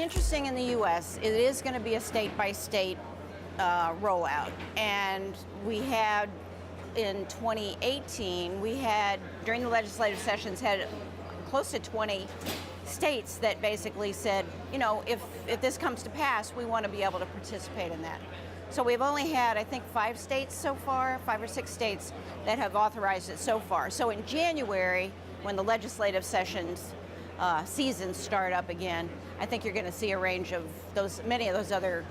interesting in the U.S. It is going to be a state-by-state rollout. And we had, in 2018, we had, during the legislative sessions, had close to 20 states that basically said, you know, if this comes to pass, we want to be able to participate in that. So we've only had, I think, 5 states so far, 5 or 6 states that have authorized it so far. So in January, when the legislative seasons start up again, I think you're going to see a range of many of those other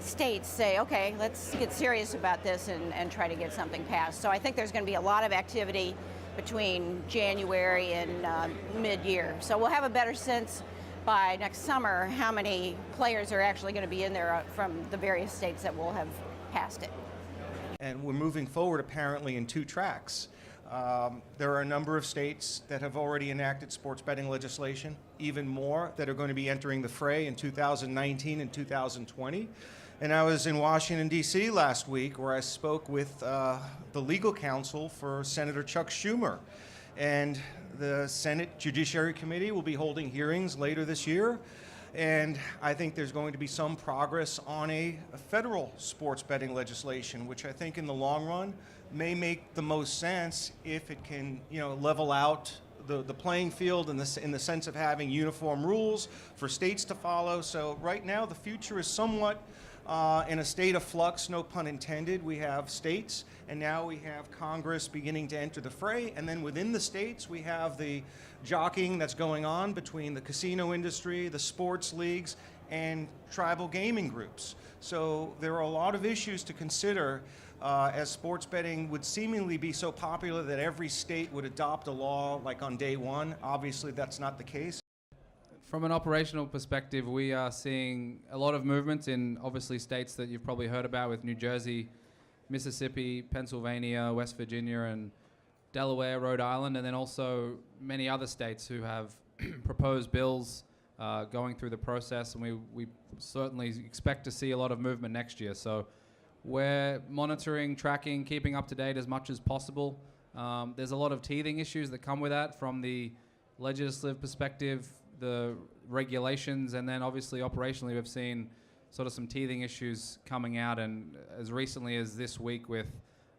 states say, okay, let's get serious about this and try to get something passed. So I think there's going to be a lot of activity between January and mid-year. So we'll have a better sense by next summer how many players are actually going to be in there from the various states that will have passed it. And we're moving forward apparently in 2 tracks. There are a number of states that have already enacted sports betting legislation, even more that are going to be entering the fray in 2019 and 2020. And I was in Washington, D.C. last week where I spoke with the legal counsel for Senator Chuck Schumer. And the Senate Judiciary Committee will be holding hearings later this year. And I think there's going to be some progress on a federal sports betting legislation, which I think in the long run may make the most sense if it can, you know, level out the playing field in the sense of having uniform rules for states to follow. So right now the future is somewhat in a state of flux, no pun intended. We have states, and now we have Congress beginning to enter the fray, and then within the states we have the jockeying that's going on between the casino industry, the sports leagues, and tribal gaming groups. So there are a lot of issues to consider as sports betting would seemingly be so popular that every state would adopt a law like on day one. Obviously that's not the case. From an operational perspective, we are seeing a lot of movement in obviously states that you've probably heard about, with New Jersey, Mississippi, Pennsylvania, West Virginia, and Delaware, Rhode Island, and then also many other states who have proposed bills going through the process, and we certainly expect to see a lot of movement next year. So we're monitoring, tracking, keeping up to date as much as possible. There's a lot of teething issues that come with that from the legislative perspective, the regulations, and then obviously operationally we've seen sort of some teething issues coming out, and as recently as this week with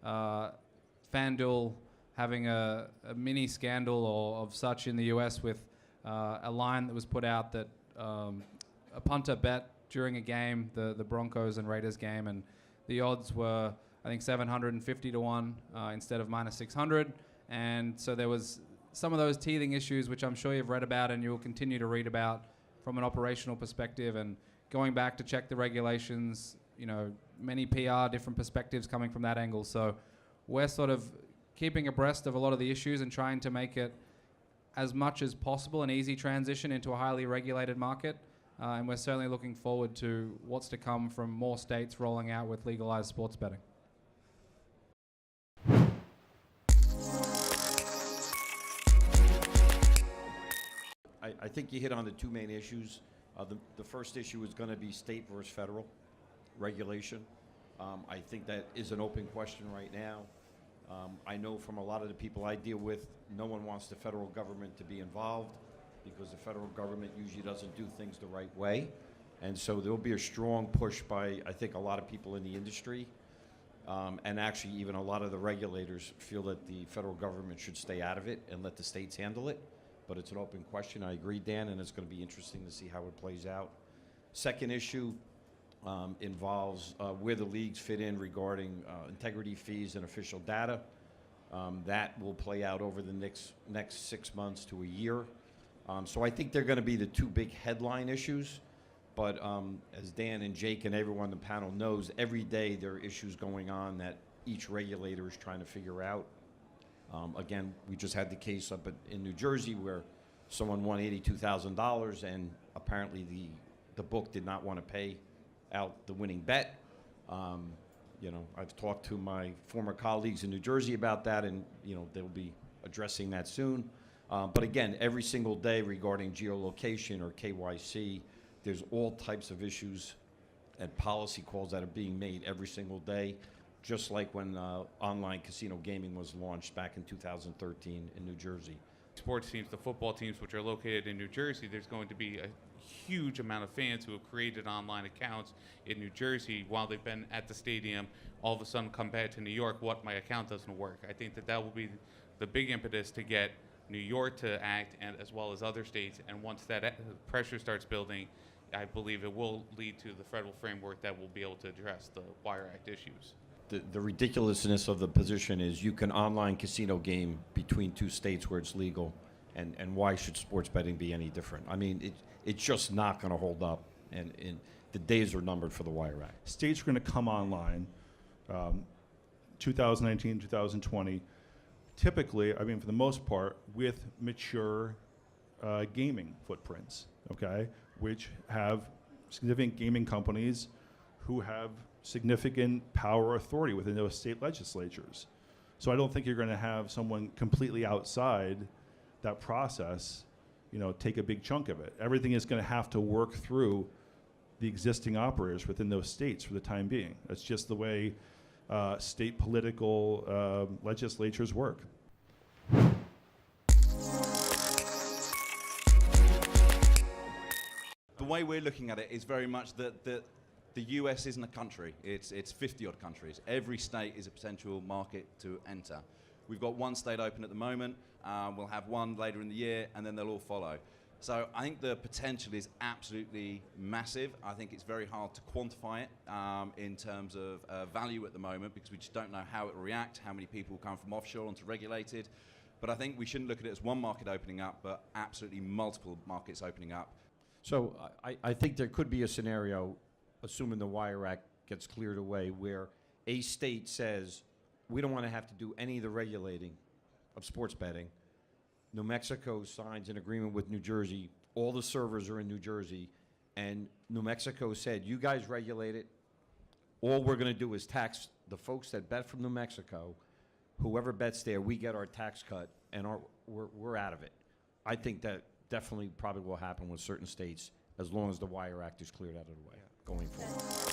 FanDuel having a mini scandal or of such in the US with a line that was put out that a punter bet during a game, the Broncos and Raiders game, and the odds were I think 750 to 1 instead of minus 600, and so there was some of those teething issues, which I'm sure you've read about and you'll continue to read about from an operational perspective, and going back to check the regulations, you know, many PR, different perspectives coming from that angle. So we're sort of keeping abreast of a lot of the issues and trying to make it as much as possible an easy transition into a highly regulated market. And we're certainly looking forward to what's to come from more states rolling out with legalized sports betting. I think you hit on the 2 main issues. The first issue is going to be state versus federal regulation. I think that is an open question right now. I know from a lot of the people I deal with, no one wants the federal government to be involved because the federal government usually doesn't do things the right way. And so there'll be a strong push by, I think, a lot of people in the industry. And actually even a lot of the regulators feel that the federal government should stay out of it and let the states handle it. But it's an open question. I agree, Dan, and it's going to be interesting to see how it plays out. Second issue involves where the leagues fit in regarding integrity fees and official data. That will play out over the next 6 months to a year. So I think they're going to be the 2 big headline issues. But as Dan and Jake and everyone on the panel knows, every day there are issues going on that each regulator is trying to figure out. Again, we just had the case up in New Jersey where someone won $82,000 and apparently the book did not want to pay out the winning bet. You know, I've talked to my former colleagues in New Jersey about that, and you know they'll be addressing that soon. But again, every single day regarding geolocation or KYC, there's all types of issues and policy calls that are being made every single day. Just like when online casino gaming was launched back in 2013 in New Jersey. sports teams, the football teams, which are located in New Jersey, there's going to be a huge amount of fans who have created online accounts in New Jersey while they've been at the stadium, all of a sudden come back to New York, what, my account doesn't work. I think that that will be the big impetus to get New York to act, and as well as other states, and once that pressure starts building, I believe it will lead to the federal framework that will be able to address the Wire Act issues. The ridiculousness of the position is you can online casino game between two states where it's legal, and why should sports betting be any different? I mean, it's just not going to hold up, and the days are numbered for the Wire Act. States are going to come online 2019, 2020, typically, I mean, for the most part, with mature gaming footprints, okay, which have significant gaming companies who have significant power authority within those state legislatures. So I don't think you're going to have someone completely outside that process, you know, take a big chunk of it. Everything is going to have to work through the existing operators within those states for the time being. That's just the way state political legislatures work. The way we're looking at it is very much that the US isn't a country. It's 50-odd countries. Every state is a potential market to enter. We've got one state open at the moment. We'll have one later in the year, and then they'll all follow. So I think the potential is absolutely massive. I think it's very hard to quantify it in terms of value at the moment, because we just don't know how it will react, how many people will come from offshore onto regulated. But I think we shouldn't look at it as one market opening up, but absolutely multiple markets opening up. So I think there could be a scenario, assuming the Wire Act gets cleared away, where a state says, we don't want to have to do any of the regulating of sports betting. New Mexico signs an agreement with New Jersey. All the servers are in New Jersey. And New Mexico said, you guys regulate it. All we're going to do is tax the folks that bet from New Mexico. Whoever bets there, we get our tax cut, and we're out of it. I think that definitely probably will happen with certain states as long as the Wire Act is cleared out of the way going forward.